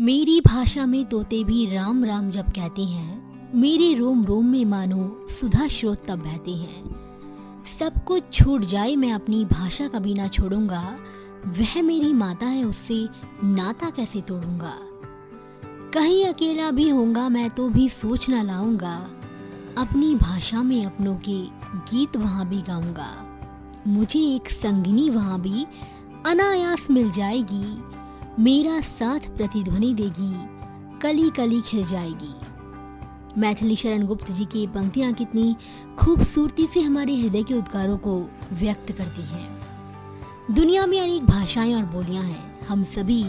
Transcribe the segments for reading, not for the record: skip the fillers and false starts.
मेरी भाषा में तोते भी राम राम जब कहते हैं, मेरे रोम रोम में मानो सुधा स्रोत तब बहते हैं। सब कुछ छूट जाए मैं अपनी भाषा कभी ना छोड़ूंगा, वह मेरी माता है उससे नाता कैसे तोड़ूंगा। कहीं अकेला भी होऊंगा मैं तो भी सोच ना लाऊंगा, अपनी भाषा में अपनों के गीत वहां भी गाऊंगा। मुझे एक संगिनी वहां भी अनायास मिल जाएगी, मेरा साथ प्रतिध्वनि देगी, कली कली खिल जाएगी। मैथिली शरण गुप्त जी की पंक्तियां कितनी खूबसूरती से हमारे हृदय के उद्गारों को व्यक्त करती हैं। दुनिया में अनेक भाषाएं और बोलियां हैं, हम सभी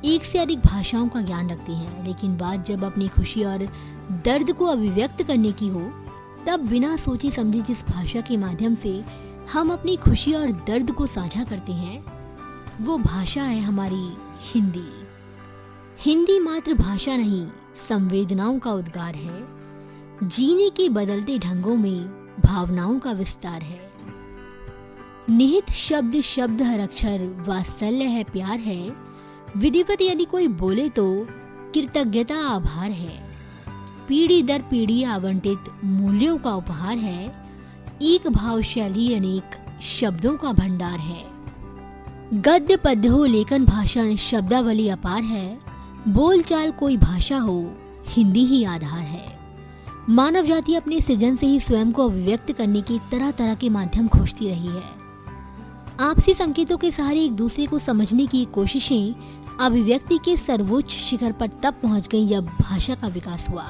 एक से अधिक भाषाओं का ज्ञान रखते हैं, लेकिन बात जब अपनी खुशी और दर्द को अभिव्यक्त करने की हो, तब बिना सोचे समझे जिस भाषा के माध्यम से हम अपनी खुशी और दर्द को साझा करते हैं, वो भाषा है हमारी हिंदी। हिंदी मात्र भाषा नहीं, संवेदनाओं का उद्गार है, जीने के बदलते ढंगों में भावनाओं का विस्तार है। निहित शब्द शब्द हर अक्षर वात्सल्य है, प्यार है, विधिवत यदि कोई बोले तो कृतज्ञता आभार है। पीढ़ी दर पीढ़ी आवंटित मूल्यों का उपहार है, एक भाव शैली अनेक शब्दों का भंडार है। गद्य पद्य हो लेखन भाषण शब्दावली अपार है, बोलचाल कोई भाषा हो हिंदी ही आधार है। मानव जाति अपने सृजन से ही स्वयं को अभिव्यक्त करने की तरह तरह के माध्यम खोजती रही है। आपसी संकेतों के सहारे एक दूसरे को समझने की कोशिशें अभिव्यक्ति के सर्वोच्च शिखर पर तब पहुंच गईं जब भाषा का विकास हुआ।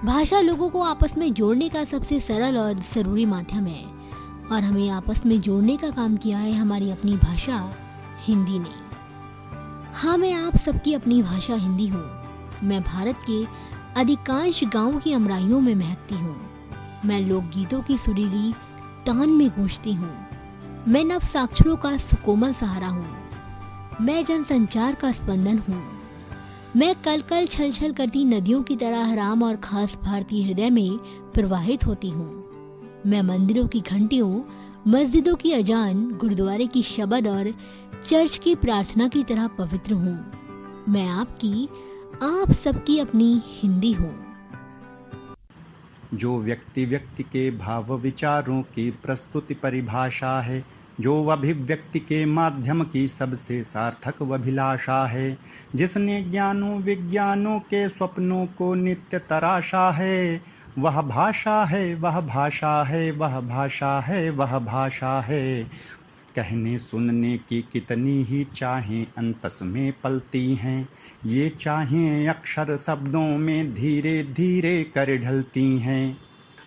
भाषा लोगों को आपस में जोड़ने का सबसे सरल और जरूरी माध्यम है, और हमें आपस में जोड़ने का काम किया है हमारी अपनी भाषा हिंदी ने। हाँ, मैं आप सबकी अपनी भाषा हिंदी हूँ। मैं भारत के अधिकांश गांवों की अमराइयों में महकती हूँ। मैं लोकगीतों की सुरीली तान में गूंजती हूँ। मैं नव साक्षरों का सुकोमल सहारा हूँ। मैं जनसंचार का स्पंदन हूँ। मैं कल कल छल छल करती नदियों की तरह राम और खास भारतीय हृदय में प्रवाहित होती हूँ। मैं मंदिरों की घंटियों, मस्जिदों की अजान, गुरुद्वारे की शबद और चर्च की प्रार्थना की तरह पवित्र हूँ। मैं आपकी, आप सबकी अपनी हिंदी हूँ। जो व्यक्ति व्यक्ति के भाव विचारों की प्रस्तुति परिभाषा है, जो अभिव्यक्ति के माध्यम की सबसे सार्थक अभिलाषा है, जिसने ज्ञानों विज्ञानों के स्वप्नों को नित्य तराशा है, वह भाषा है, वह भाषा है, वह भाषा है, वह भाषा है। कहने सुनने की कितनी ही चाहें अंतस में पलती हैं, ये चाहें अक्षर शब्दों में धीरे धीरे कर ढलती हैं।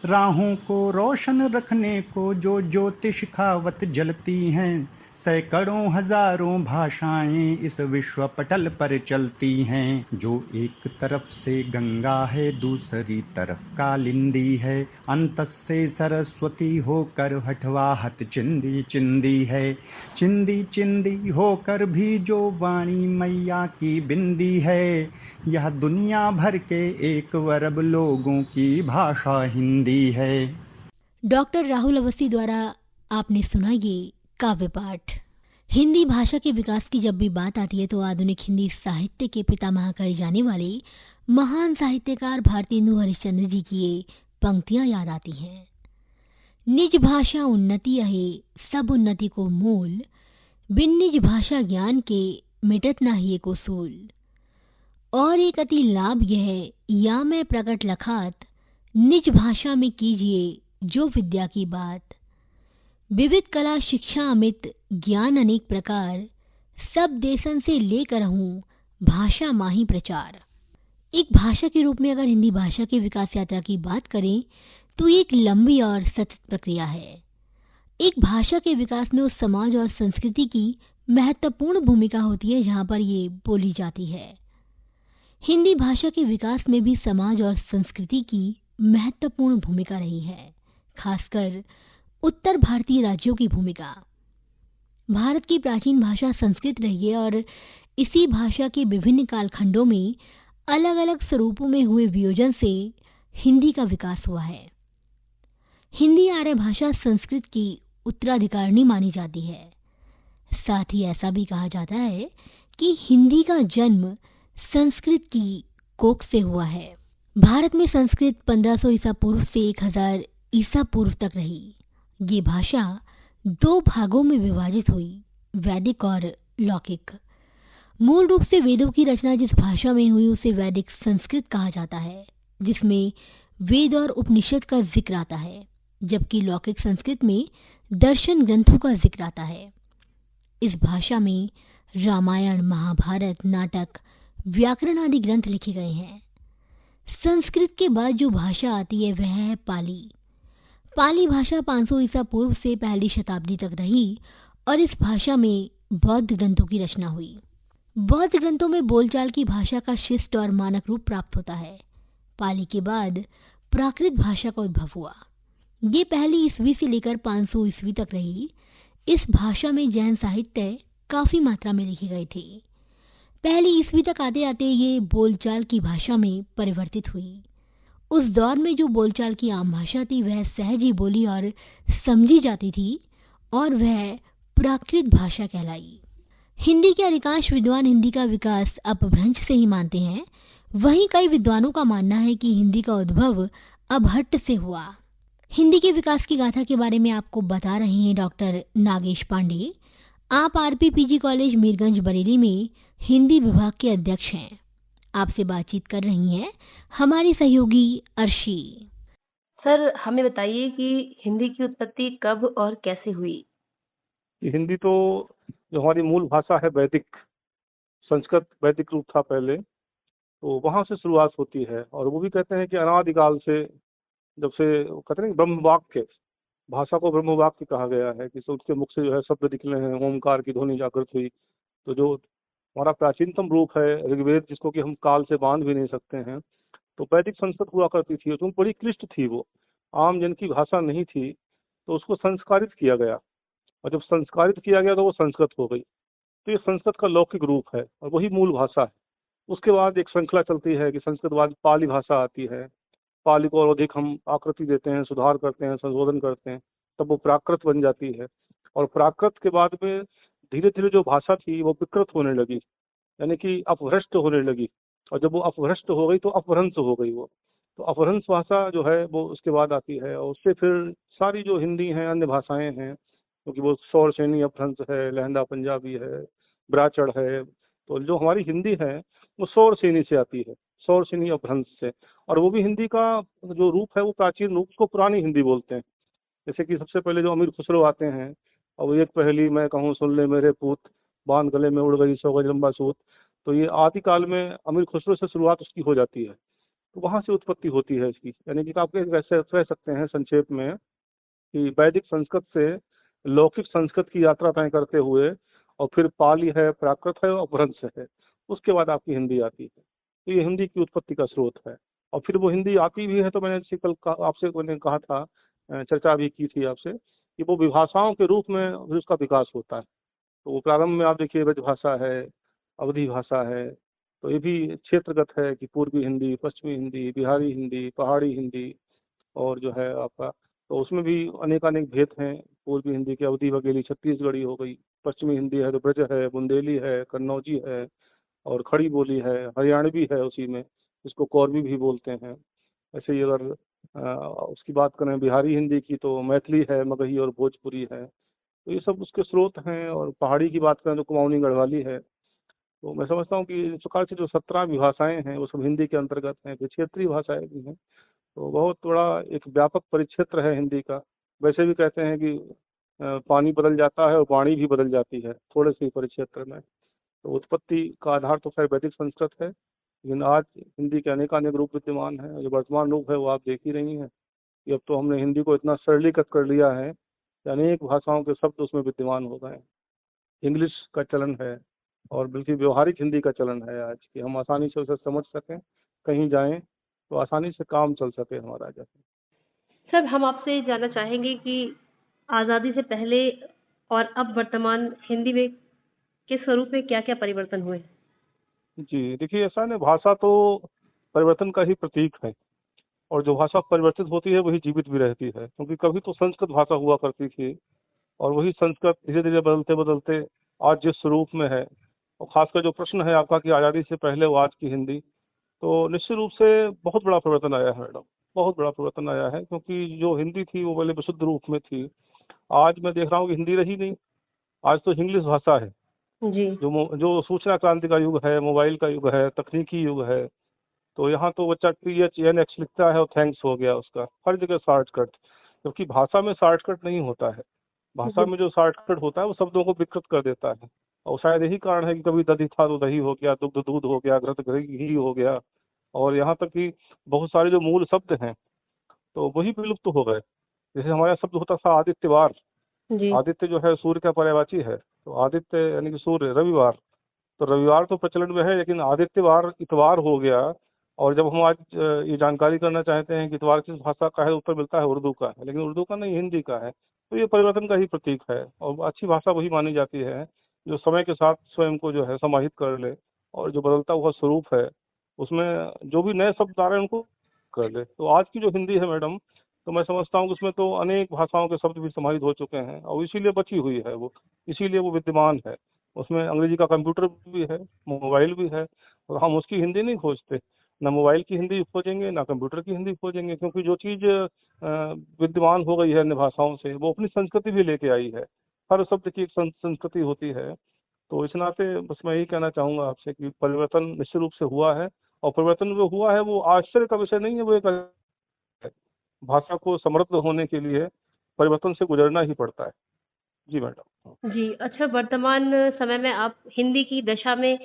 राहों को रोशन रखने को जो ज्योतिष खावत जलती हैं, सैकड़ों हजारों भाषाएं इस विश्व पटल पर चलती हैं। जो एक तरफ से गंगा है दूसरी तरफ कालिंदी है, अंतस से सरस्वती होकर हठवाहत चिंदी चिंदी है। चिंदी चिंदी होकर भी जो वाणी मैया की बिंदी है, यह दुनिया भर के एक अरब लोगों की भाषा हिंदी है। डॉक्टर राहुल अवस्थी द्वारा आपने सुना ये काव्य पाठ। हिंदी भाषा के विकास की जब भी बात आती है तो आधुनिक हिंदी साहित्य के पितामह कहे जाने वाले महान साहित्यकार भारतेंदु हरिश्चंद्र जी की ये पंक्तियां याद आती हैं। निज भाषा उन्नति अहे सब उन्नति को मूल, बिन निज भाषा ज्ञान के मिटत ना ही को सूल। और एक अति लाभ यह या मैं प्रकट लखात, निज भाषा में कीजिए जो विद्या की बात। विविध कला शिक्षा अमित ज्ञान अनेक प्रकार, सब देशन से लेकर हूँ भाषा माही प्रचार। एक भाषा के रूप में अगर हिंदी भाषा के विकास यात्रा की बात करें तो एक लंबी और सतत प्रक्रिया है। एक भाषा के विकास में उस समाज और संस्कृति की महत्वपूर्ण भूमिका होती है जहाँ पर ये बोली जाती है। हिंदी भाषा के विकास में भी समाज और संस्कृति की महत्वपूर्ण भूमिका रही है, खासकर उत्तर भारतीय राज्यों की भूमिका। भारत की प्राचीन भाषा संस्कृत रही है और इसी भाषा के विभिन्न कालखंडों में अलग अलग स्वरूपों में हुए वियोजन से हिंदी का विकास हुआ है। हिंदी आर्य भाषा संस्कृत की उत्तराधिकारिणी मानी जाती है। साथ ही ऐसा भी कहा जाता है कि हिंदी का जन्म संस्कृत की कोख से हुआ है। भारत में संस्कृत 1500 ईसा पूर्व से 1000 ईसा पूर्व तक रही। ये भाषा दो भागों में विभाजित हुई, वैदिक और लौकिक। मूल रूप से वेदों की रचना जिस भाषा में हुई उसे वैदिक संस्कृत कहा जाता है, जिसमें वेद और उपनिषद का जिक्र आता है, जबकि लौकिक संस्कृत में दर्शन ग्रंथों का जिक्र आता है। इस भाषा में रामायण, महाभारत, नाटक, व्याकरण आदि ग्रंथ लिखे गए हैं। संस्कृत के बाद जो भाषा आती है वह है पाली। पाली भाषा 500 ईसा पूर्व से पहली शताब्दी तक रही और इस भाषा में बौद्ध ग्रंथों की रचना हुई। बौद्ध ग्रंथों में बोलचाल की भाषा का शिष्ट और मानक रूप प्राप्त होता है। पाली के बाद प्राकृत भाषा का उद्भव हुआ। ये पहली ईस्वी से लेकर 500 ईस्वी तक रही। इस भाषा में जैन साहित्य काफ़ी मात्रा में लिखी गई थी। पहली ईस्वी तक आते आते ये बोलचाल की भाषा में परिवर्तित हुई। उस दौर में जो बोलचाल की आम भाषा थी वह सहज ही बोली और समझी जाती थी और वह प्राकृत भाषा कहलाई। हिंदी के अधिकांश विद्वान हिंदी का विकास अपभ्रंश से ही मानते हैं। वहीं कई विद्वानों का मानना है कि हिंदी का उद्भव अपभट्ट से हुआ। हिंदी के विकास की गाथा के बारे में आपको बता रहे हैं डॉक्टर नागेश पांडे। आप आरपीपीजी कॉलेज मीरगंज बरेली में हिंदी विभाग के अध्यक्ष हैं। आपसे बातचीत कर रही हैं हमारी सहयोगी अर्शी। सर, हमें बताइए कि हिंदी की उत्पत्ति कब और कैसे हुई? हिंदी तो जो हमारी मूल भाषा है वैदिक, संस्कृत वैदिक रूप था पहले, तो वहाँ से शुरुआत होती है। और वो भी कहते हैं कि अनादिकाल से, जब से कहते हैं ब्रह्म वाक्य, भाषा को ब्रह्म वाक्य कहा गया है कि उसके मुख से जो है शब्द निकले हैं, ओमकार की ध्वनि जागृत हुई। तो जो हमारा प्राचीनतम रूप है ऋग्वेद, जिसको कि हम काल से बांध भी नहीं सकते हैं, तो वैदिक संस्कृत हुआ करती थी। तो बड़ी क्लिष्ट थी, वो आम जन की भाषा नहीं थी, तो उसको संस्कारित किया गया। और जब संस्कारित किया गया तो वो संस्कृत हो गई। तो ये संस्कृत का लौकिक रूप है और वही मूल भाषा है। उसके बाद एक श्रृंखला चलती है कि संस्कृत बाद पाली भाषा आती है। पाली को और अधिक हम आकृति देते हैं, सुधार करते हैं, संशोधन करते हैं, तब वो प्राकृत बन जाती है। और प्राकृत के बाद में धीरे धीरे जो भाषा थी वो विकृत होने लगी, यानी कि अपभ्रष्ट होने लगी। और जब वो अपभ्रष्ट हो गई तो अपभ्रंश हो गई वो। तो अपभ्रंश भाषा जो है वो उसके बाद आती है। और उससे फिर सारी जो हिंदी हैं, अन्य भाषाएं हैं, क्योंकि वो सौर सेनी अपभ्रंश है, लहंदा पंजाबी है, ब्राचड़ है। तो जो हमारी हिंदी है वो सौर सेनी से आती है, सौर सेनी अपभ्रंश से। और वो भी हिंदी का जो रूप है वो प्राचीन रूप, उसको पुरानी हिंदी बोलते हैं। जैसे कि सबसे पहले जो अमीर खुसरो आते हैं, और एक पहेली मैं कहूँ सुन ले मेरे पूत, बांध गले में उड़ गई 100 गज लंबा सूत। तो ये आदिकाल में अमीर खुसरो से शुरुआत उसकी हो जाती है। तो वहाँ से उत्पत्ति होती है इसकी। यानी कि आप वैसे कह सकते हैं संक्षेप में कि वैदिक संस्कृत से लौकिक संस्कृत की यात्रा तय करते हुए, और फिर पाली है, प्राकृत है और अपभ्रंश है, उसके बाद आपकी हिंदी आती है। तो ये हिंदी की उत्पत्ति का स्रोत है। और फिर वो हिंदी आती भी है, तो मैंने कल आपसे मैंने कहा था, चर्चा भी की थी आपसे, कि वो विभाषाओं के रूप में फिर उसका विकास होता है। तो वो प्रारंभ में आप देखिए ब्रज भाषा है, अवधी भाषा है, तो ये भी क्षेत्रगत है कि पूर्वी हिंदी, पश्चिमी हिंदी, बिहारी हिंदी, पहाड़ी हिंदी, और जो है आपका, तो उसमें भी अनेकानेक भेद हैं। पूर्वी हिंदी की अवधी बघेली छत्तीसगढ़ी हो गई, पश्चिमी हिंदी है तो ब्रज है, बुंदेली है, कन्नौजी है, और खड़ी बोली है, हरियाणवी है उसी में, इसको कौरवी भी बोलते हैं। ऐसे ही अगर उसकी बात करें बिहारी हिंदी की, तो मैथिली है, मगही और भोजपुरी है। तो ये सब उसके स्रोत हैं। और पहाड़ी की बात करें तो कुमाऊनी गढ़वाली है। तो मैं समझता हूँ कि इस प्रकार से जो 17 भाषाएं हैं वो सब हिंदी के अंतर्गत हैं। फिर क्षेत्रीय भाषाएं भी हैं। तो बहुत बड़ा एक व्यापक परिक्षेत्र है हिंदी का। वैसे भी कहते हैं कि पानी बदल जाता है और वाणी भी बदल जाती है थोड़े से ही परिक्षेत्र में। तो उत्पत्ति का आधार तो खैर वैदिक संस्कृत है, लेकिन आज हिंदी के अनेकानेक रूप विद्यमान हैं। जो वर्तमान रूप है वो आप देख ही रही हैं कि अब तो हमने हिंदी को इतना सरलीकृत कर लिया है कि अनेक भाषाओं के शब्द उसमें विद्यमान हो गए हैं। इंग्लिश का चलन है, और बल्कि व्यवहारिक हिंदी का चलन है आज, कि हम आसानी से उसे समझ सकें, कहीं जाएं तो आसानी से काम चल सके हमारा। जैसे सर, हम आपसे जानना चाहेंगे कि आज़ादी से पहले और अब वर्तमान हिंदी में के स्वरूप में क्या-क्या परिवर्तन हुए? जी देखिए, ऐसा है, भाषा तो परिवर्तन का ही प्रतीक है। और जो भाषा परिवर्तित होती है वही जीवित भी रहती है, क्योंकि कभी तो संस्कृत भाषा हुआ करती थी, और वही संस्कृत धीरे धीरे बदलते बदलते आज जिस स्वरूप में है, और खासकर जो प्रश्न है आपका कि आज़ादी से पहले और आज की हिंदी, तो निश्चित रूप से बहुत बड़ा परिवर्तन आया है मैडम, बहुत बड़ा परिवर्तन आया है, क्योंकि जो हिंदी थी वो पहले विशुद्ध रूप में थी। आज मैं देख रहा हूँ कि हिंदी रही नहीं, आज तो इंग्लिश भाषा है। जी। जो सूचना क्रांति का युग है, मोबाइल का युग है, तकनीकी युग है, तो यहाँ तो बच्चा THNX लिखता है और थैंक्स हो गया उसका, हर जगह शॉर्टकट। जबकि भाषा में शॉर्टकट नहीं होता है, भाषा जी। में जो शॉर्टकट होता है वो शब्दों को विकृत कर देता है। और शायद यही कारण है कि कभी दधी था तो दही हो गया, दुग्ध दूध हो गया, घृत घी हो गया, और यहाँ तक कि बहुत सारे जो मूल शब्द हैं तो वही विलुप्त हो गए। जैसे हमारा शब्द होता था आदित्यवार, जी। आदित्य जो है सूर्य का पर्यायवाची है, तो आदित्य यानी कि सूर्य, रविवार, तो रविवार तो प्रचलन में है, लेकिन आदित्यवार इतवार हो गया। और जब हम आज ये जानकारी करना चाहते हैं कि इतवार किस भाषा का है, उत्तर मिलता है उर्दू का है, लेकिन उर्दू का नहीं, हिंदी का है। तो ये परिवर्तन का ही प्रतीक है, और अच्छी भाषा वही मानी जाती है जो समय के साथ स्वयं को जो है समाहित कर ले, और जो बदलता हुआ स्वरूप है उसमें जो भी नए शब्द आ रहे हैं उनको कर ले। तो आज की जो हिंदी है मैडम, तो मैं समझता हूँ कि उसमें तो अनेक भाषाओं के शब्द भी समाहित हो चुके हैं, और इसीलिए बची हुई है वो, इसीलिए वो विद्यमान है। उसमें अंग्रेजी का कंप्यूटर भी है, मोबाइल भी है, और हम उसकी हिंदी नहीं खोजते, ना मोबाइल की हिंदी खोजेंगे ना कंप्यूटर की हिंदी खोजेंगे, क्योंकि जो चीज़ विद्यमान हो गई है अन्य भाषाओं से, वो अपनी संस्कृति भी लेके आई है। हर शब्द की एक संस्कृति होती है। तो इस नाते बस मैं यही कहना चाहूँगा आपसे कि परिवर्तन निश्चित रूप से हुआ है, और परिवर्तन जो हुआ है वो आश्चर्य का विषय नहीं है, वो एक है। भाषा को समृद्ध होने के लिए परिवर्तन से गुजरना ही पड़ता है। जी मैडम। जी, अच्छा, वर्तमान समय में आप हिंदी की दशा में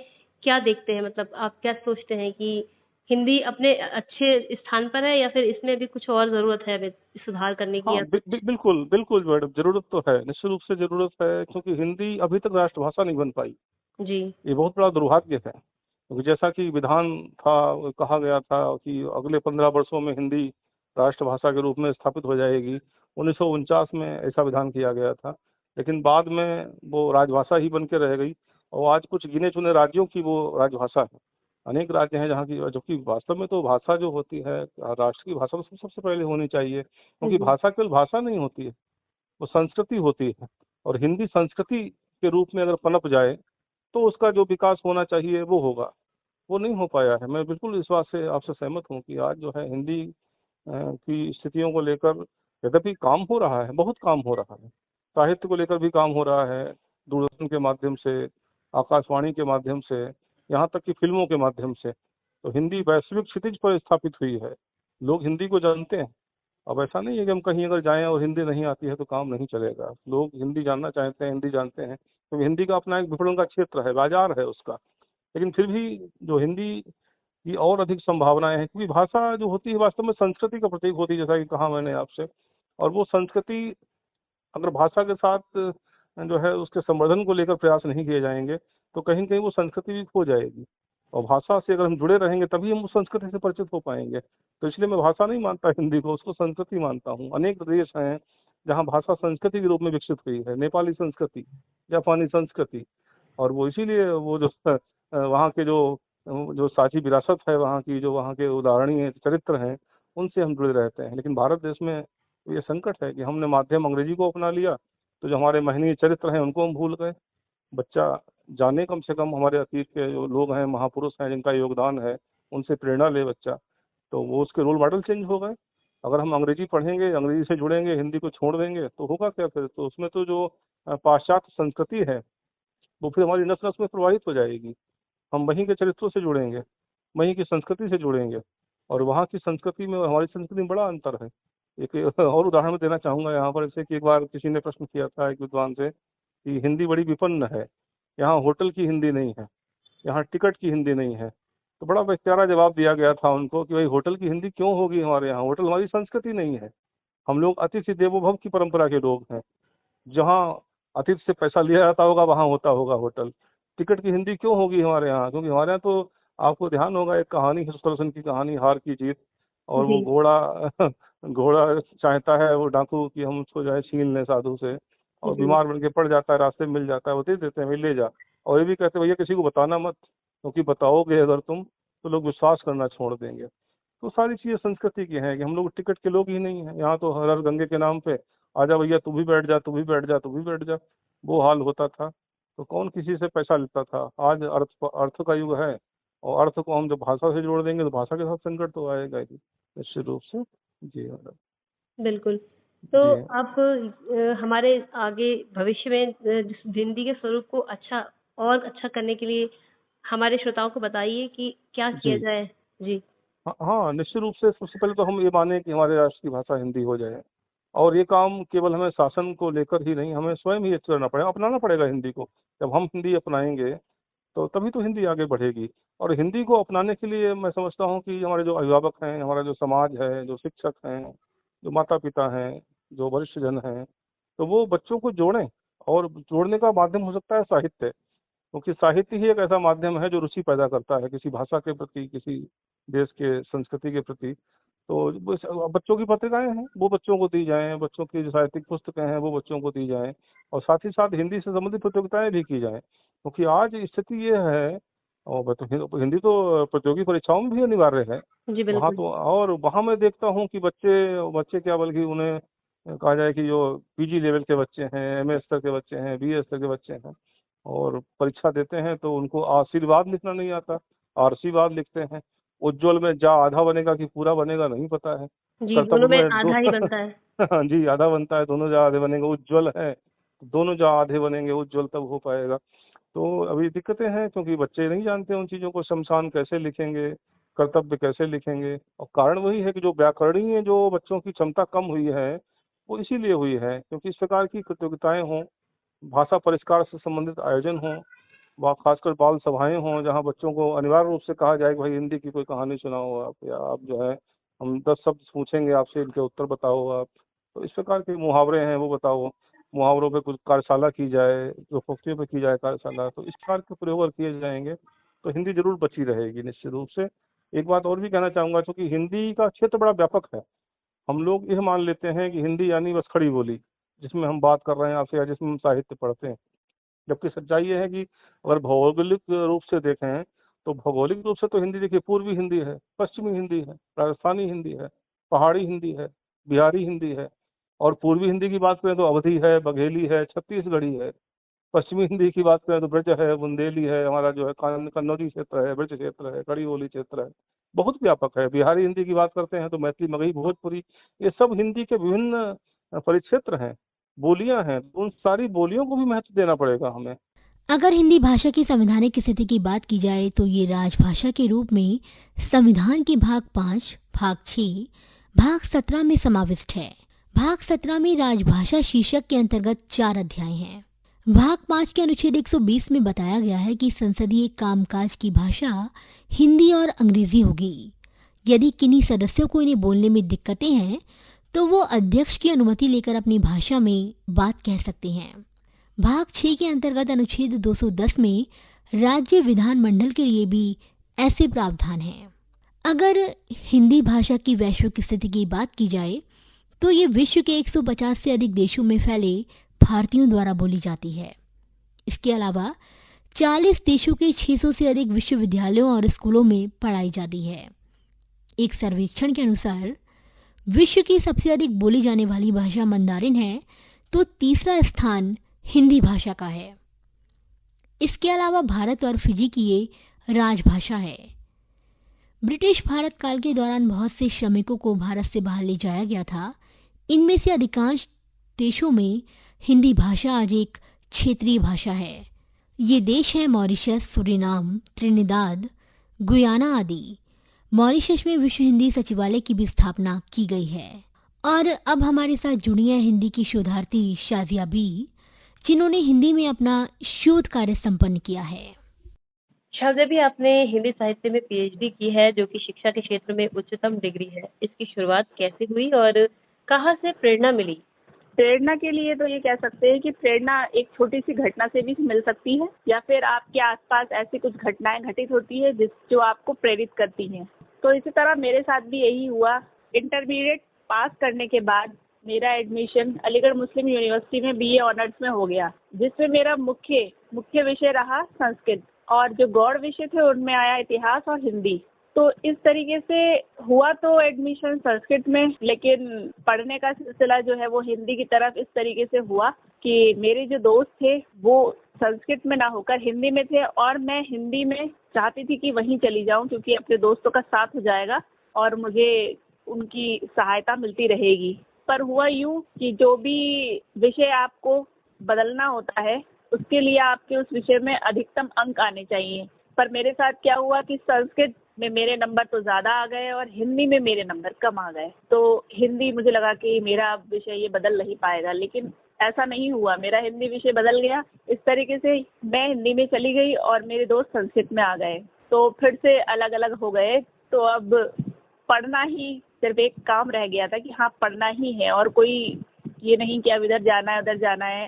क्या देखते हैं? मतलब आप क्या सोचते हैं कि हिंदी अपने अच्छे स्थान पर है या फिर इसमें भी कुछ और ज़रूरत है अभी सुधार करने की हाँ, या कुछ? बिल्कुल बिल्कुल मैडम, जरूरत तो है, निश्चित रूप से जरूरत है, क्योंकि हिंदी अभी तक राष्ट्रभाषा नहीं बन पाई। जी। ये बहुत बड़ा दुर्भाग्य है, क्योंकि जैसा कि विधान था, कहा गया था कि अगले 15 वर्षों में हिंदी राष्ट्रभाषा के रूप में स्थापित हो जाएगी। 1949 में ऐसा विधान किया गया था, लेकिन बाद में वो राजभाषा ही बन के रह गई, और आज कुछ गिने चुने राज्यों की वो राजभाषा है। अनेक राज्य हैं जहाँ की, जबकि वास्तव में तो भाषा जो होती है राष्ट्र की भाषा तो सबसे पहले होनी चाहिए, क्योंकि जी। भाषा केवल भाषा नहीं होती है, वो संस्कृति होती है। और हिंदी संस्कृति के रूप में अगर पनप जाए तो उसका जो विकास होना चाहिए वो होगा, वो नहीं हो पाया है। मैं बिल्कुल इस बात से आपसे सहमत हूँ कि आज जो है हिंदी की स्थितियों को लेकर यद्यपि काम हो रहा है, बहुत काम हो रहा है, साहित्य को लेकर भी काम हो रहा है, दूरदर्शन के माध्यम से, आकाशवाणी के माध्यम से, यहाँ तक कि फिल्मों के माध्यम से। तो हिंदी वैश्विक क्षितिज पर स्थापित हुई है, लोग हिंदी को जानते हैं। अब ऐसा नहीं है कि हम कहीं अगर जाएं और हिंदी नहीं आती है तो काम नहीं चलेगा, लोग हिंदी जानना चाहते हैं, हिंदी जानते हैं, तो हिंदी का अपना एक विपणन का क्षेत्र है, बाजार है उसका। लेकिन फिर भी जो हिंदी की और अधिक संभावनाएं हैं, क्योंकि भाषा जो होती है वास्तव में संस्कृति का प्रतीक होती है, जैसा कि कहा मैंने आपसे। और वो संस्कृति अगर भाषा के साथ जो है उसके संवर्धन को लेकर प्रयास नहीं किए जाएंगे तो कहीं कहीं वो संस्कृति भी खो जाएगी। और भाषा से अगर हम जुड़े रहेंगे तभी हम उस संस्कृति से परिचित हो पाएंगे। तो इसलिए मैं भाषा नहीं मानता हिंदी को, उसको संस्कृति मानता हूँ। अनेक देश हैं जहाँ भाषा संस्कृति के रूप में विकसित हुई है, नेपाली संस्कृति, जापानी संस्कृति। और वो इसीलिए वो जो वहाँ के जो जो साझी विरासत है वहाँ की, जो वहाँ के उदाहरणीय चरित्र हैं, उनसे हम जुड़े रहते हैं। लेकिन भारत देश में ये संकट है कि हमने माध्यम अंग्रेजी को अपना लिया, तो जो हमारे महनीय चरित्र हैं उनको हम भूल गए। बच्चा जाने कम से कम हमारे अतीत के जो लोग हैं, महापुरुष हैं जिनका योगदान है, उनसे प्रेरणा ले बच्चा, तो वो उसके रोल मॉडल चेंज हो गए। अगर हम अंग्रेजी पढ़ेंगे, अंग्रेजी से जुड़ेंगे, हिंदी को छोड़ देंगे तो होगा क्या फिर? तो उसमें तो जो पाश्चात्य संस्कृति है वो फिर हमारी नस नस में प्रवाहित हो जाएगी। हम वहीं के चरित्रों से जुड़ेंगे, वहीं की संस्कृति से जुड़ेंगे, और वहाँ की संस्कृति में और हमारी संस्कृति में बड़ा अंतर है। एक और उदाहरण मैं देना चाहूँगा यहाँ पर, जैसे कि एक बार किसी ने प्रश्न किया था एक विद्वान से कि हिंदी बड़ी विपन्न है, यहाँ होटल की हिंदी नहीं है, यहाँ टिकट की हिंदी नहीं है। तो बड़ा प्यारा जवाब दिया गया था उनको कि भाई होटल की हिंदी क्यों होगी हमारे यहाँ, होटल हमारी संस्कृति नहीं है। हम लोग अतिथि देवो भव की परंपरा के लोग हैं, जहाँ अतिथि से पैसा लिया जाता होगा वहाँ होता होगा होटल। टिकट की हिंदी क्यों होगी हमारे यहाँ? क्योंकि हमारे यहाँ तो आपको ध्यान होगा एक कहानी है, सुदर्शन की कहानी, हार की जीत। और वो जी। घोड़ा घोड़ा चाहता है वो डाकू कि हम उसको जो है छीन लें साधु से, और जी। बीमार बन के पड़ जाता है, रास्ते में मिल जाता है, वो दे देते हैं भाई ले जा। और ये भी कहते हैं भैया किसी को बताना मत, क्योंकि बताओगे अगर तुम तो लोग विश्वास करना छोड़ देंगे। तो सारी चीज़ें संस्कृति की हैं कि हम लोग टिकट के लोग ही नहीं हैं। यहाँ तो हर हर गंगे के नाम पे आजा भैया, तू भी बैठ जा, तू भी बैठ जा, तू भी बैठ जा, वो हाल होता था। तो कौन किसी से पैसा लेता था। आज अर्थ का युग है, और अर्थ को हम जब भाषा से जोड़ देंगे तो भाषा के साथ संकट तो आएगा ही निश्चित रूप से। जी मैडम। बिल्कुल। तो जी आप हमारे आगे भविष्य में जिस हिंदी के स्वरूप को और अच्छा करने के लिए हमारे श्रोताओं को बताइए कि क्या किया जी जाए? जी। हाँ, निश्चित रूप से सबसे पहले तो हम ये माने कि हमारे राष्ट्र की भाषा हिंदी हो जाए, और ये काम केवल हमें शासन को लेकर ही नहीं, हमें स्वयं ही करना पड़ेगा, अपनाना पड़ेगा हिंदी को। जब हम हिंदी अपनाएंगे तो तभी तो हिंदी आगे बढ़ेगी। और हिंदी को अपनाने के लिए मैं समझता हूँ कि हमारे जो अभिभावक हैं, हमारा जो समाज है, जो शिक्षक हैं, जो माता पिता हैं, जो वरिष्ठ जन हैं, तो वो बच्चों को जोड़ें। और जोड़ने का माध्यम हो सकता है साहित्य, क्योंकि साहित्य ही एक ऐसा माध्यम है जो रुचि पैदा करता है किसी भाषा के प्रति, किसी देश के संस्कृति के प्रति। तो बच्चों की पत्रिकाएं हैं, वो बच्चों को दी जाएं, बच्चों की जो साहित्यिक पुस्तकें हैं वो बच्चों को दी जाएं, और साथ ही साथ हिंदी से संबंधित प्रतियोगिताएं भी की जाएं। क्योंकि आज स्थिति ये है, और हिंदी तो प्रतियोगी परीक्षाओं में भी अनिवार्य है जी, वहाँ बिल्कुल। तो। और वहाँ मैं देखता हूँ कि बच्चे बच्चे क्या, बल्कि उन्हें कहा जाए कि जो पीजी लेवल के बच्चे हैं, एमए स्तर के बच्चे हैं, बीए स्तर के बच्चे हैं, और परीक्षा देते हैं तो उनको आशीर्वाद लिखना नहीं आता, आशीर्वाद लिखते हैं। उज्ज्वल में जा आधा बनेगा कि पूरा बनेगा नहीं पता है। जी, दोनों कर्तव्य में में दो आधा ही बनता है। हाँ जी, आधा बनता है, दोनों जा आधे बनेंगे। उज्ज्वल है, दोनों जा आधे बनेंगे, उज्ज्वल तब हो पाएगा। तो अभी दिक्कतें हैं, क्योंकि बच्चे नहीं जानते उन चीज़ों को। शमशान कैसे लिखेंगे, कर्तव्य कैसे लिखेंगे। और कारण वही है कि जो व्याकरणीय जो बच्चों की क्षमता कम हुई है, वो इसीलिए हुई है क्योंकि इस प्रकार की प्रतियोगिताएं हों, भाषा परिष्कार से संबंधित आयोजन हों, व खासकर बाल सभाएं हों, जहां बच्चों को अनिवार्य रूप से कहा जाए कि भाई हिंदी की कोई कहानी सुनाओ आप, या आप जो है हम 10 शब्द पूछेंगे आपसे, इनके उत्तर बताओ आप। तो इस प्रकार के मुहावरे हैं वो बताओ, मुहावरों पे कुछ कार्यशाला की जाए, जो पोस्टियों पे की जाए कार्यशाला, तो इस प्रकार के प्रयोग अगर किए जाएंगे तो हिंदी जरूर बची रहेगी निश्चित रूप से। एक बात और भी कहना चाहूंगा, क्योंकि हिंदी का क्षेत्र बड़ा व्यापक है। हम लोग यह मान लेते हैं कि हिंदी यानी बस खड़ी बोली, जिसमें हम बात कर रहे हैं आपसे, या जिसमें हम साहित्य पढ़ते हैं। जबकि सच्चाई ये है कि अगर भौगोलिक रूप से देखें तो भौगोलिक रूप से तो हिंदी देखिए, पूर्वी हिंदी है, पश्चिमी हिंदी है, राजस्थानी हिंदी है, पहाड़ी हिंदी है, बिहारी हिंदी है। और पूर्वी हिंदी की बात करें तो अवधी है, बघेली है, छत्तीसगढ़ी है। पश्चिमी हिंदी की बात करें तो ब्रज है, बुंदेली है, हमारा जो है कन्नौजी क्षेत्र है, ब्रज क्षेत्र है, खड़ी बोली क्षेत्र है, बहुत व्यापक है। बिहारी हिंदी की बात करते हैं तो मैथिली, मगही, भोजपुरी, ये सब हिंदी के विभिन्न परिक्षेत्र हैं, बोलियां हैं। तो उन सारी बोलियों को भी महत्व देना पड़ेगा हमें। अगर हिंदी भाषा की संवैधानिक स्थिति की बात की जाए तो ये राजभाषा के रूप में संविधान के भाग 5, भाग 6, भाग 17 में समाविष्ट है। भाग 17 में राजभाषा शीर्षक के अंतर्गत 4 अध्याय हैं। भाग 5 के अनुच्छेद 120 में बताया गया है कि संसदीय कामकाज की भाषा हिंदी और अंग्रेजी होगी। यदि किन्हीं सदस्यों को इन्हें बोलने में दिक्कतें हैं तो वो अध्यक्ष की अनुमति लेकर अपनी भाषा में बात कह सकते हैं। भाग 6 के अंतर्गत अनुच्छेद 210 में राज्य विधानमंडल के लिए भी ऐसे प्रावधान हैं। अगर हिंदी भाषा की वैश्विक स्थिति की बात की जाए तो ये विश्व के 150 से अधिक देशों में फैले भारतीयों द्वारा बोली जाती है। इसके अलावा 40 देशों के 600 से अधिक विश्वविद्यालयों और स्कूलों में पढ़ाई जाती है। एक सर्वेक्षण के अनुसार विश्व की सबसे अधिक बोली जाने वाली भाषा मंदारिन है, तो तीसरा स्थान हिंदी भाषा का है। इसके अलावा भारत और फिजी की ये राजभाषा है। ब्रिटिश भारत काल के दौरान बहुत से श्रमिकों को भारत से बाहर ले जाया गया था। इनमें से अधिकांश देशों में हिंदी भाषा आज एक क्षेत्रीय भाषा है। ये देश है मॉरिशस, सुरिनाम, त्रिनिदाद, गुयाना आदि। मॉरिशस में विश्व हिंदी सचिवालय की भी स्थापना की गई है। और अब हमारे साथ जुड़ी है हिंदी की शोधार्थी शाजिया बी, जिन्होंने हिंदी में अपना शोध कार्य संपन्न किया है। शाजिया बी, आपने हिंदी साहित्य में पीएचडी की है, जो कि शिक्षा के क्षेत्र में उच्चतम डिग्री है। इसकी शुरुआत कैसे हुई और कहाँ से प्रेरणा मिली? प्रेरणा के लिए तो ये कह सकते हैं कि प्रेरणा एक छोटी सी घटना से भी मिल सकती है, या फिर आपके आसपास ऐसी कुछ घटनाएं घटित होती है जो आपको प्रेरित करती हैं। तो इसी तरह मेरे साथ भी यही हुआ। इंटरमीडिएट पास करने के बाद मेरा एडमिशन अलीगढ़ मुस्लिम यूनिवर्सिटी में बीए ऑनर्स में हो गया, जिसमें मेरा मुख्य विषय रहा संस्कृत, और जो गौड़ विषय थे उनमें आया इतिहास और हिंदी। तो इस तरीके से हुआ तो एडमिशन संस्कृत में, लेकिन पढ़ने का सिलसिला जो है वो हिंदी की तरफ इस तरीके से हुआ कि मेरे जो दोस्त थे वो संस्कृत में ना होकर हिंदी में थे और मैं हिंदी में चाहती थी कि वहीं चली जाऊं, क्योंकि अपने दोस्तों का साथ हो जाएगा और मुझे उनकी सहायता मिलती रहेगी। पर हुआ यूं कि जो भी विषय आपको बदलना होता है उसके लिए आपके उस विषय में अधिकतम अंक आने चाहिए। पर मेरे साथ क्या हुआ कि संस्कृत में मेरे नंबर तो ज़्यादा आ गए और हिंदी में मेरे नंबर कम आ गए। तो हिंदी मुझे लगा कि मेरा विषय ये बदल नहीं पाएगा, लेकिन ऐसा नहीं हुआ। मेरा हिंदी विषय बदल गया। इस तरीके से मैं हिंदी में चली गई और मेरे दोस्त संस्कृत में आ गए, तो फिर से अलग अलग हो गए। तो अब पढ़ना ही सिर्फ एक काम रह गया था कि हाँ पढ़ना ही है, और कोई ये नहीं कि अब इधर जाना है उधर जाना है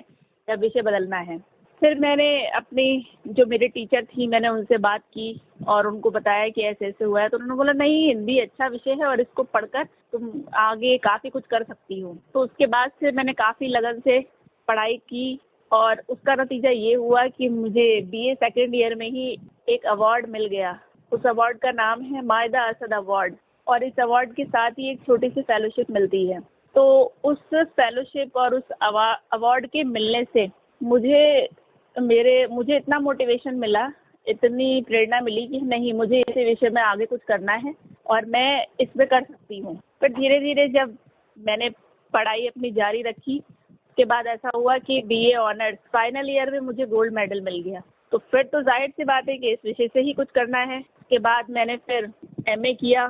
या विषय बदलना है। फिर मैंने अपनी जो मेरे टीचर थी मैंने उनसे बात की और उनको बताया कि ऐसे ऐसे हुआ है। तो उन्होंने बोला नहीं, हिंदी अच्छा विषय है और इसको पढ़कर तुम आगे काफ़ी कुछ कर सकती हो। तो उसके बाद से मैंने काफ़ी लगन से पढ़ाई की और उसका नतीजा ये हुआ कि मुझे बीए सेकेंड ईयर में ही एक अवार्ड मिल गया। उस अवार्ड का नाम है मायदा असद अवार्ड, और इस अवार्ड के साथ ही एक छोटी सी फेलोशिप मिलती है। तो उस फेलोशिप और उस अवार्ड के मिलने से मुझे इतना मोटिवेशन मिला, इतनी प्रेरणा मिली कि नहीं, मुझे इस विषय में आगे कुछ करना है और मैं इसमें कर सकती हूँ। फिर धीरे धीरे जब मैंने पढ़ाई अपनी जारी रखी, उसके बाद ऐसा हुआ कि बीए ऑनर्स फाइनल ईयर में मुझे गोल्ड मेडल मिल गया। तो फिर तो जाहिर सी बात है कि इस विषय से ही कुछ करना है। उसके बाद मैंने फिर एमए किया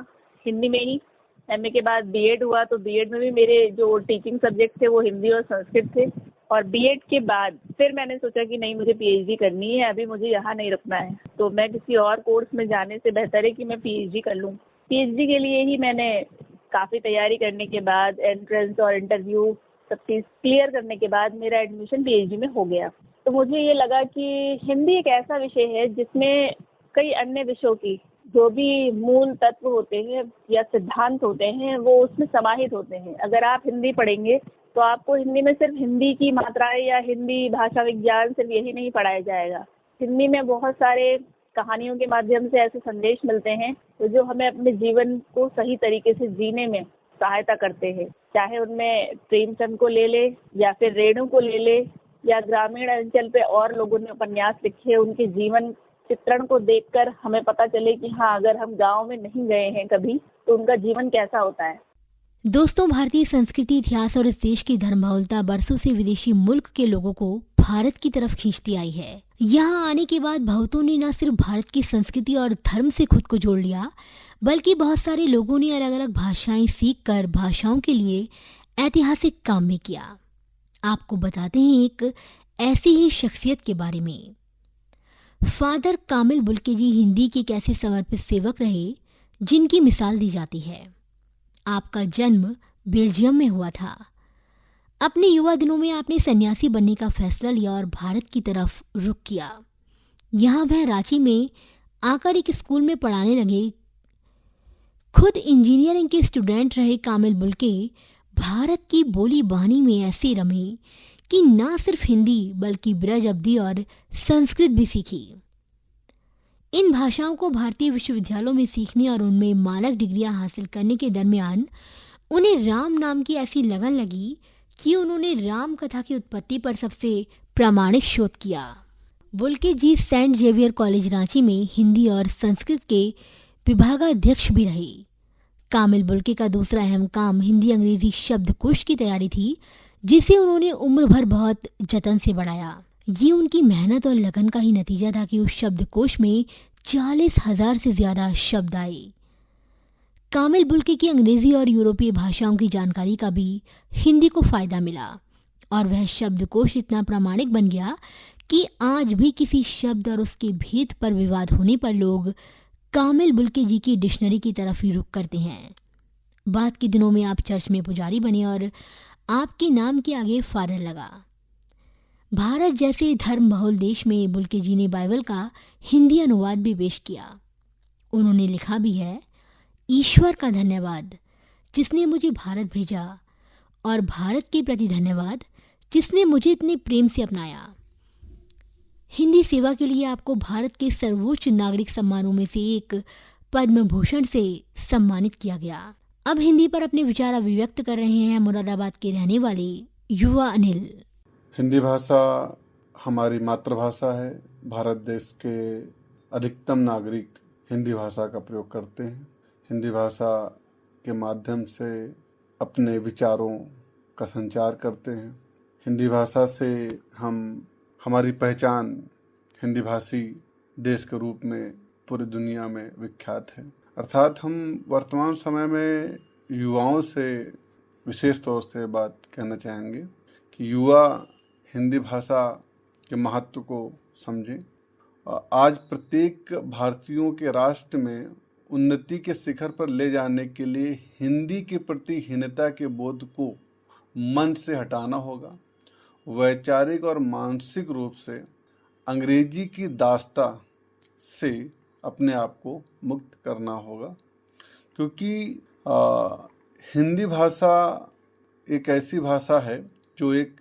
हिंदी में ही। एमए के बाद बीएड हुआ, तो बीएड में भी मेरे जो टीचिंग सब्जेक्ट थे वो हिंदी और संस्कृत थे। और बीएड के बाद फिर मैंने सोचा कि नहीं, मुझे पीएचडी करनी है, अभी मुझे यहाँ नहीं रुकना है। तो मैं किसी और कोर्स में जाने से बेहतर है कि मैं पीएचडी कर लूँ। पीएचडी के लिए ही मैंने काफ़ी तैयारी करने के बाद, एंट्रेंस और इंटरव्यू सब चीज़ क्लियर करने के बाद मेरा एडमिशन पीएचडी में हो गया। तो मुझे ये लगा कि हिंदी एक ऐसा विषय है जिसमें कई अन्य विषयों की जो भी मूल तत्व होते हैं या सिद्धांत होते हैं वो उसमें समाहित होते हैं। अगर आप हिंदी पढ़ेंगे तो आपको हिंदी में सिर्फ हिंदी की मात्राएं या हिंदी भाषा विज्ञान सिर्फ यही नहीं पढ़ाया जाएगा। हिंदी में बहुत सारे कहानियों के माध्यम से ऐसे संदेश मिलते हैं तो जो हमें अपने जीवन को सही तरीके से जीने में सहायता करते हैं। चाहे उनमें प्रेमचंद को ले ले या फिर रेणु को ले ले या ग्रामीण अंचल पे और लोगों ने उपन्यास लिखे, उनके जीवन चित्रण को देखकर हमें पता चले कि हाँ, अगर हम गांव में नहीं गए हैं कभी तो उनका जीवन कैसा होता है। दोस्तों, भारतीय संस्कृति, इतिहास और इस देश की धर्मबहुलता बरसों से विदेशी मुल्क के लोगों को भारत की तरफ खींचती आई है। यहाँ आने के बाद बहुतों ने न सिर्फ भारत की संस्कृति और धर्म से खुद को जोड़ लिया, बल्कि बहुत सारे लोगों ने अलग अलग भाषाएं सीखकर भाषाओं के लिए ऐतिहासिक काम भी किया। आपको बताते हैं एक ऐसी ही शख्सियत के बारे में। फादर कामिल बुल्के जी हिंदी के एक ऐसे समर्पित सेवक रहे जिनकी मिसाल दी जाती है। आपका जन्म बेल्जियम में हुआ था। अपने युवा दिनों में आपने सन्यासी बनने का फैसला लिया और भारत की तरफ रुख किया। यहाँ वह रांची में आकर एक स्कूल में पढ़ाने लगे। खुद इंजीनियरिंग के स्टूडेंट रहे कामिल बुल्के भारत की बोली बानी में ऐसे रमे कि ना सिर्फ हिंदी बल्कि ब्रज अवधी और संस्कृत भी सीखी। इन भाषाओं को भारतीय विश्वविद्यालयों में सीखने और उनमें मानक डिग्रियां हासिल करने के दरमियान उन्हें राम नाम की ऐसी लगन लगी कि उन्होंने राम कथा की उत्पत्ति पर सबसे प्रामाणिक शोध किया। बुल्के जी सेंट जेवियर कॉलेज रांची में हिंदी और संस्कृत के विभागाध्यक्ष भी रहे। कामिल बुल्के का दूसरा अहम काम हिंदी अंग्रेजी शब्दकोश की तैयारी थी, जिसे उन्होंने उम्र भर बहुत जतन से बढ़ाया। ये उनकी मेहनत और लगन का ही नतीजा था कि उस शब्दकोश में 40,000 से ज्यादा शब्द आए। कामिल बुल्के की अंग्रेजी और यूरोपीय भाषाओं की जानकारी का भी हिंदी को फायदा मिला और वह शब्दकोश इतना प्रामाणिक बन गया कि आज भी किसी शब्द और उसके भेद पर विवाद होने पर लोग कामिल बुल्के जी की डिक्शनरी की तरफ ही रुख करते हैं। बाद के दिनों में आप चर्च में पुजारी बने और आपके नाम के आगे फादर लगा। भारत जैसे धर्म बहुल देश में बुल्के जी ने बाइबल का हिंदी अनुवाद भी पेश किया। उन्होंने लिखा भी है, ईश्वर का धन्यवाद जिसने मुझे भारत भेजा और भारत के प्रति धन्यवाद जिसने मुझे इतने प्रेम से अपनाया। हिंदी सेवा के लिए आपको भारत के सर्वोच्च नागरिक सम्मानों में से एक पद्म भूषण से सम्मानित किया गया। अब हिंदी पर अपने विचार अभिव्यक्त कर रहे हैं मुरादाबाद के रहने वाले युवा अनिल। हिंदी भाषा हमारी मातृभाषा है। भारत देश के अधिकतम नागरिक हिंदी भाषा का प्रयोग करते हैं। हिंदी भाषा के माध्यम से अपने विचारों का संचार करते हैं। हिंदी भाषा से हमारी पहचान हिंदी भाषी देश के रूप में पूरी दुनिया में विख्यात है। अर्थात हम वर्तमान समय में युवाओं से विशेष तौर से बात कहना चाहेंगे कि युवा हिंदी भाषा के महत्व को समझें। आज प्रत्येक भारतीयों के राष्ट्र में उन्नति के शिखर पर ले जाने के लिए हिंदी के प्रति हीनता के बोध को मन से हटाना होगा। वैचारिक और मानसिक रूप से अंग्रेजी की दास्ता से अपने आप को मुक्त करना होगा, क्योंकि हिंदी भाषा एक ऐसी भाषा है जो एक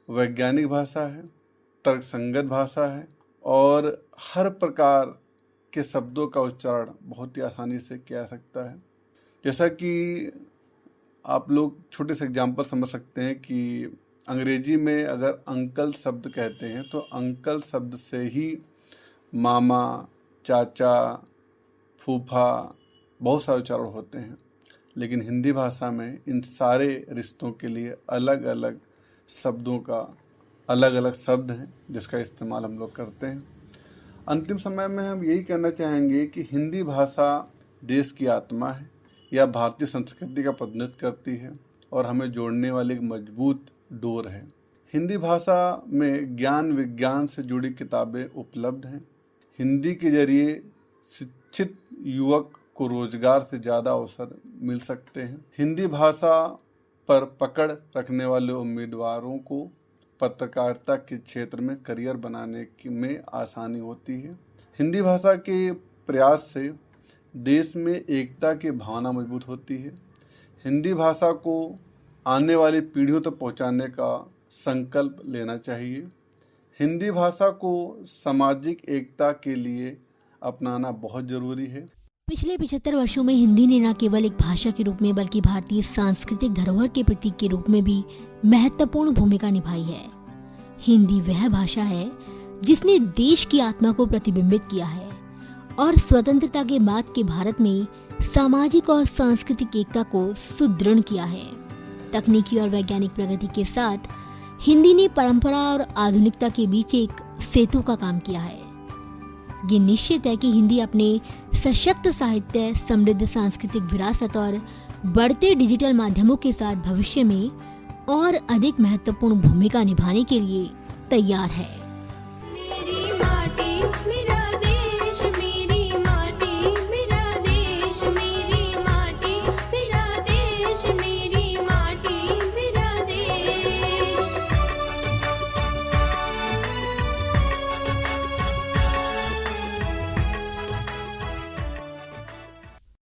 वैज्ञानिक भाषा है, तर्कसंगत भाषा है और हर प्रकार के शब्दों का उच्चारण बहुत ही आसानी से किया जा सकता है। जैसा कि आप लोग छोटे से एग्जाम्पल समझ सकते हैं कि अंग्रेजी में अगर अंकल शब्द कहते हैं तो अंकल शब्द से ही मामा, चाचा, फूफा बहुत सारे उच्चारण होते हैं, लेकिन हिंदी भाषा में इन सारे रिश्तों के लिए अलग अलग शब्दों का अलग अलग शब्द हैं जिसका इस्तेमाल हम लोग करते हैं। अंतिम समय में हम यही कहना चाहेंगे कि हिंदी भाषा देश की आत्मा है या भारतीय संस्कृति का प्रतिनिधित्व करती है और हमें जोड़ने वाली एक मजबूत डोर है। हिंदी भाषा में ज्ञान विज्ञान से जुड़ी किताबें उपलब्ध हैं। हिंदी के जरिए शिक्षित युवक को रोजगार से ज़्यादा अवसर मिल सकते हैं। हिंदी भाषा पर पकड़ रखने वाले उम्मीदवारों को पत्रकारिता के क्षेत्र में करियर बनाने में आसानी होती है। हिंदी भाषा के प्रयास से देश में एकता की भावना मजबूत होती है। हिंदी भाषा को आने वाली पीढ़ियों तक पहुंचाने का संकल्प लेना चाहिए। हिंदी भाषा को सामाजिक एकता के लिए अपनाना बहुत जरूरी है। पिछले 75 वर्षों में हिंदी ने न केवल एक भाषा के रूप में बल्कि भारतीय सांस्कृतिक धरोहर के प्रतीक के रूप में भी महत्वपूर्ण भूमिका निभाई है। हिंदी वह भाषा है जिसने देश की आत्मा को प्रतिबिंबित किया है और स्वतंत्रता के बाद के भारत में सामाजिक और सांस्कृतिक एकता को सुदृढ़ किया है। तकनीकी और वैज्ञानिक प्रगति के साथ हिंदी ने परंपरा और आधुनिकता के बीच एक सेतु का काम किया है। ये निश्चित है कि हिंदी अपने सशक्त साहित्य, समृद्ध सांस्कृतिक विरासत और बढ़ते डिजिटल माध्यमों के साथ भविष्य में और अधिक महत्वपूर्ण भूमिका निभाने के लिए तैयार है।